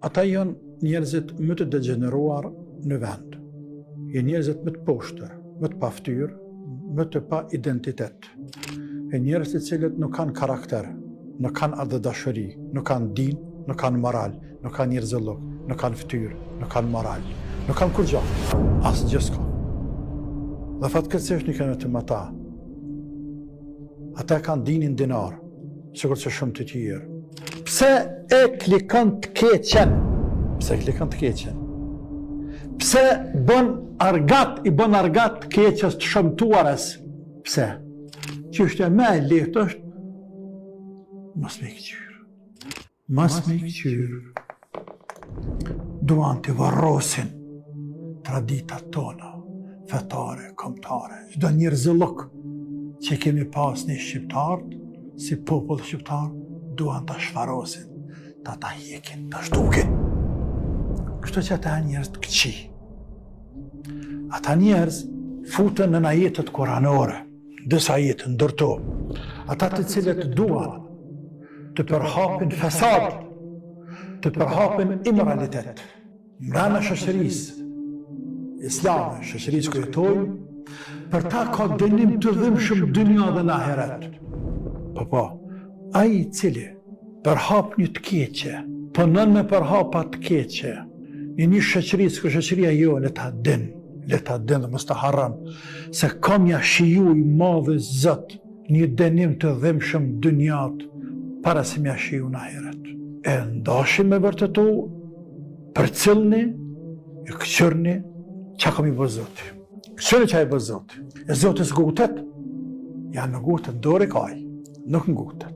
ata janë njerëzit më të degeneruar në vend. Janë njerëzit më të poshtër, më të paftyrë, më të pa identitet. E njerëz të cilët nuk kanë karakter, nuk kanë adhe dashuri, nuk kanë din, nuk kanë moral, nuk kanë njerëzillok, nuk kanë ftyrë, nuk kanë moral, nuk kanë kur gjatë, asë gjë s'ka. Dhe fatkeqësisht nuk kanë të ata. Ata kanë dinin dinar, sikur që shumë të tjerë. Pse e klikon të keqen? Pse e klikon të keqen? Pse i bën argat të keqes të shëmtuarës? Pse? Çështja më e lehtë është mos me këqyrë. Mos me këqyrë. Duan të varrosin traditat tona, fetare, kombëtare. Çdo njerëzillok që kemi pas një shqiptarët, si popull shqiptar, duan të shfarosin, ta hjekin, ta shtukin. Kështu që ata njerëz të këqi. Ata njerëz futën në ajetet kuranore, disa ajetë ndërto. Ata të cilët duan të përhapin fesad, të përhapin immoralitet. Mbrana shoqërisë islame, shoqërisë ku jetojmë, për ta ka dënim të dhimbshëm dynja dhe në ahiret. Po, ai i cili përhap një të keqe, punon me përhapa të keqe, në një shoqërisë ku shoqëria jo le ta din dhe mos ta harron se kam ja shiju i madh Zot një dënim të dhimbshëm dynjat para se më shiju në ahiret. E ndashim me vërtetu, përcillni, e këqyrni çka kam i bë Zoti. Këqyrni çka i bë Zoti. E Zoti s'gutet, janë në gutet dore kaj, nuk në gutet.